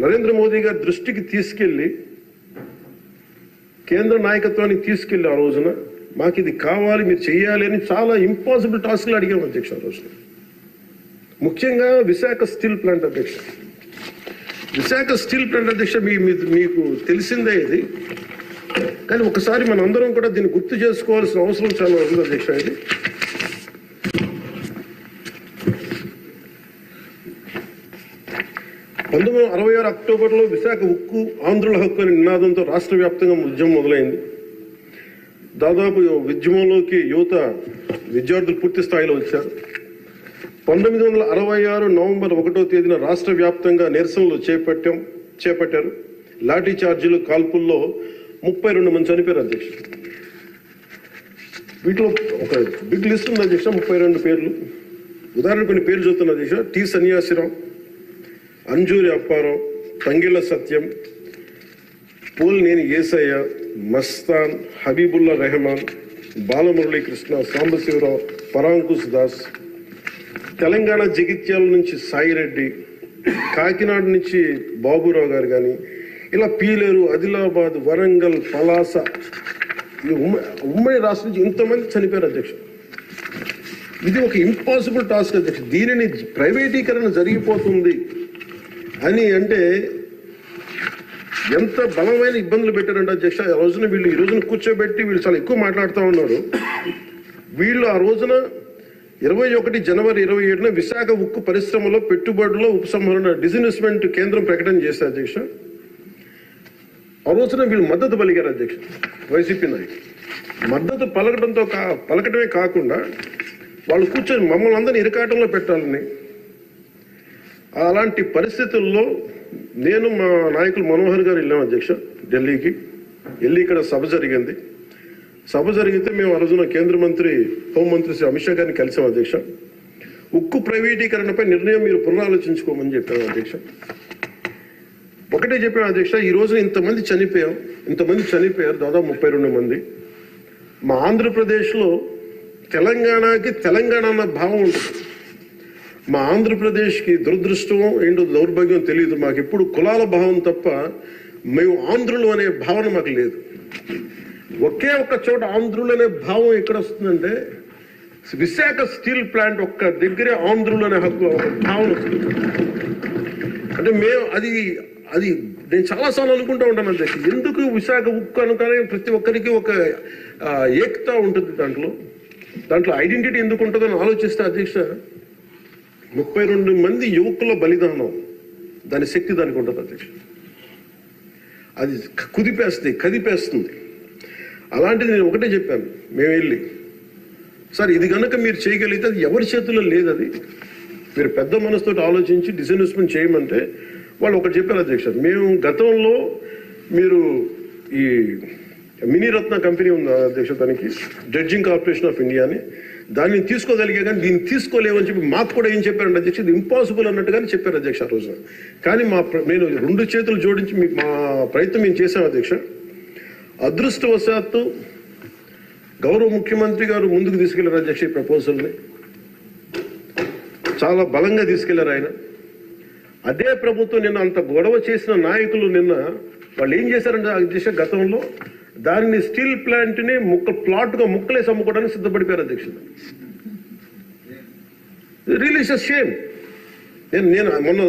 నరేంద్ర మోదీ గారి దృష్టికి తీసుకెళ్లి కేంద్ర నాయకత్వానికి తీసుకెళ్లి ఆ రోజున మాకు ఇది కావాలి, మీరు చెయ్యాలి అని చాలా ఇంపాసిబుల్ టాస్క్లు అడిగాం అధ్యక్ష. ఆ రోజున ముఖ్యంగా విశాఖ స్టీల్ ప్లాంట్ అధ్యక్ష. విశాఖ స్టీల్ ప్లాంట్ అధ్యక్ష మీకు తెలిసిందే ఇది, కానీ ఒకసారి మన అందరం కూడా దీన్ని గుర్తు చేసుకోవాల్సిన అవసరం చాలా ఉంది అధ్యక్ష. ఇది 1966 అక్టోబర్లో విశాఖ ఉక్కు ఆంధ్రుల హక్కు అనే నినాదంతో రాష్ట్ర వ్యాప్తంగా ఉద్యమం మొదలైంది. దాదాపు ఉద్యమంలోకి యువత విద్యార్థులు పూర్తి స్థాయిలో వచ్చారు. 1966 నవంబర్ 1వ తేదీన రాష్ట్ర వ్యాప్తంగా నిరసనలు చేపట్టారు. లాఠీ చార్జీలు, కాల్పుల్లో 32 మంది చనిపోయారు అధ్యక్ష. వీటిలో ఒక బిగ్ లిస్ట్ ఉంది అధ్యక్ష, 32 పేర్లు. ఉదాహరణ కొన్ని పేర్లు చూస్తున్న అధ్యక్ష: టి సన్యాసిరావు, అంజూరి అప్పారావు, తంగిళ్ళ సత్యం, పోలినేని ఏసయ్య, మస్తాన్, హబీబుల్లా రెహమాన్, బాలమురళీకృష్ణ, సాంబశివరావు, పరాంకుశ్ దాస్. తెలంగాణ జగిత్యాల నుంచి సాయిరెడ్డి, కాకినాడ నుంచి బాబురావు గారు కానీ, ఇలా పీలేరు, ఆదిలాబాద్, వరంగల్, పలాస, ఉమ్మడి రాష్ట్రం నుంచి ఇంతమంది చనిపోయారు అధ్యక్ష. ఇది ఒక ఇంపాసిబుల్ టాస్క్ అధ్యక్ష. దీనిని ప్రైవేటీకరణ జరిగిపోతుంది అని అంటే ఎంత బలమైన ఇబ్బందులు పెట్టారంటే అధ్యక్ష. ఆ రోజున ఈ రోజున కూర్చోబెట్టి వీళ్ళు చాలా ఎక్కువ మాట్లాడుతూ ఉన్నారు. వీళ్ళు ఆ రోజున 21 జనవరి 27న విశాఖ ఉక్కు పరిశ్రమలో పెట్టుబడుల ఉపసంహరణ డిస్ఇన్వెస్ట్మెంట్ కేంద్రం ప్రకటన చేశారు అధ్యక్ష. ఆ రోజున వీళ్ళు మద్దతు పలికారు అధ్యక్ష. వైసీపీ నాయకులు మద్దతు పలకటమే కాకుండా వాళ్ళు కూర్చొని మమ్మల్ని అందరినీ ఇరకాటంలో పెట్టాలని. అలాంటి పరిస్థితుల్లో నేను, మా నాయకులు మనోహర్ గారు వెళ్ళాం అధ్యక్ష ఢిల్లీకి. వెళ్ళి ఇక్కడ సభ జరిగింది. సభ జరిగితే మేము ఆ రోజున కేంద్ర మంత్రి, హోంమంత్రి శ్రీ అమిత్ షా గారిని కలిసాం అధ్యక్ష. ఉక్కు ప్రైవేటీకరణపై నిర్ణయం మీరు పునరాలోచించుకోమని చెప్పాను అధ్యక్ష. ఒకటే చెప్పాను అధ్యక్ష, ఈ రోజున ఇంతమంది చనిపోయారు, దాదాపు 32 మంది. మా ఆంధ్రప్రదేశ్లో తెలంగాణకి తెలంగాణ అన్న భావం ఉంటుంది. మా ఆంధ్రప్రదేశ్కి దురదృష్టం ఏంటో దౌర్భాగ్యం తెలియదు. మాకు ఎప్పుడు కులాల భావం తప్ప మేము ఆంధ్రులు అనే భావన మాకు లేదు. ఒకే ఒక్క చోట ఆంధ్రులు అనే భావం ఎక్కడ వస్తుందంటే విశాఖ స్టీల్ ప్లాంట్ ఒక్క దగ్గరే ఆంధ్రులు అనే హక్కు భావన వస్తుంది. అంటే మేము అది నేను చాలాసార్లు అనుకుంటూ ఉంటాను అధ్యక్ష, ఎందుకు విశాఖ ఉక్కు అనుకనే ప్రతి ఒక్కరికి ఒక ఏకత ఉంటుంది. దాంట్లో ఐడెంటిటీ ఎందుకు ఉంటుందని ఆలోచిస్తే అధ్యక్ష, 32 మంది యువకుల బలిదానం, దాని శక్తి దానికి ఉంటుంది అధ్యక్ష. అది కదిపేస్తుంది. అలాంటిది నేను ఒకటే చెప్పాను, మేము వెళ్ళి సార్ ఇది కనుక మీరు చేయగలిగితే అది ఎవరి చేతుల్లో లేదు, అది మీరు పెద్ద మనసుతో ఆలోచించి డిస్ఇన్వెస్ట్మెంట్ చేయమంటే వాళ్ళు ఒకటి చెప్పారు అధ్యక్ష. మేము గతంలో మీరు ఈ మినీరత్న కంపెనీ ఉంది అధ్యక్ష, దానికి డ్రెడ్జింగ్ కార్పొరేషన్ ఆఫ్ ఇండియా అని, దాన్ని తీసుకోగలిగే కానీ దీన్ని తీసుకోలేమని చెప్పి మాకు కూడా ఏం చెప్పారంటే అధ్యక్ష, ఇది ఇంపాసిబుల్ అన్నట్టుగానే చెప్పారు అధ్యక్ష ఆ రోజున. కానీ నేను 2 చేతులు జోడించి మా ప్రయత్నం మేము చేశాం అధ్యక్ష. అదృష్టవశాత్తు గౌరవ ముఖ్యమంత్రి గారు ముందుకు తీసుకెళ్లారు అధ్యక్ష. ఈ ప్రపోజల్ని చాలా బలంగా తీసుకెళ్లారు ఆయన. అదే ప్రభుత్వం నిన్న అంత గొడవ చేసిన నాయకులు నిన్న వాళ్ళు ఏం చేశారంటే అధ్యక్ష, గతంలో దానిని స్టీల్ ప్లాంట్ ని ప్లాట్గా ముక్కలేసి అమ్ముకోవడానికి సిద్ధపడిపోయారు అధ్యక్ష. Really it's shame. నేను మొన్న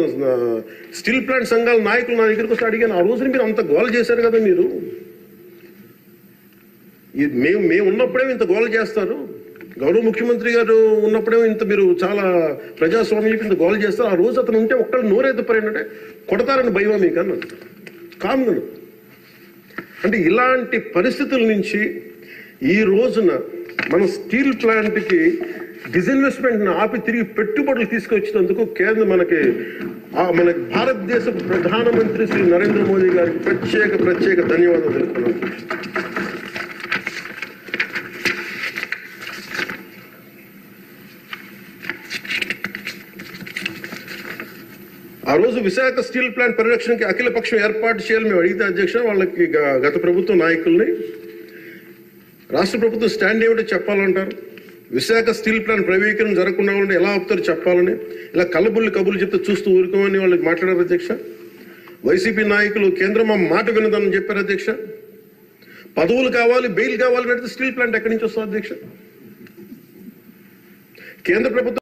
స్టీల్ ప్లాంట్ సంఘాల నాయకులు నా దగ్గరకు వస్తే అడిగాను, ఆ రోజున మీరు అంత గోల చేశారు కదా, మీరు మేము ఉన్నప్పుడే ఇంత గోల చేస్తారు, గౌరవ ముఖ్యమంత్రి గారు ఉన్నప్పుడే ఇంత మీరు చాలా ప్రజాస్వామ్యం ఇంత గోల చేస్తారు, ఆ రోజు అతను ఉంటే ఒక్కళ్ళు నోరెత్తుపరంటే కొడతారని భయమా మీకు అన్నాడు కామ్గా. అంటే ఇలాంటి పరిస్థితుల నుంచి ఈ రోజున మన స్టీల్ ప్లాంట్కి డిస్ఇన్వెస్ట్మెంట్ని ఆపి తిరిగి పెట్టుబడులు తీసుకొచ్చినందుకు మన భారతదేశ ప్రధానమంత్రి శ్రీ నరేంద్ర మోదీ గారికి ప్రత్యేక ధన్యవాదాలు తెలుపుతున్నాను. ఆ రోజు విశాఖ స్టీల్ ప్లాంట్ పరిరక్షణకి అఖిల పక్షం ఏర్పాటు చేయాలని మేము అడిగితే అధ్యక్ష, వాళ్ళకి గత ప్రభుత్వ నాయకుల్ని రాష్ట్ర ప్రభుత్వం స్టాండ్ ఏమిటో చెప్పాలంటారు. విశాఖ స్టీల్ ప్లాంట్ ప్రైవేటీకరణ జరగకుండా ఉంటే ఎలా ఆపుతారు చెప్పాలని, ఇలా కబుర్లు చెప్తే చూస్తూ ఊరుకోమని వాళ్ళకి మాట్లాడారు అధ్యక్ష. వైసీపీ నాయకులు కేంద్రం మా మాట వినదని చెప్పారు అధ్యక్ష. పదవులు కావాలి, బెయిల్ కావాలని అడిగితే స్టీల్ ప్లాంట్ ఎక్కడి నుంచి వస్తుంది అధ్యక్ష? కేంద్ర ప్రభుత్వం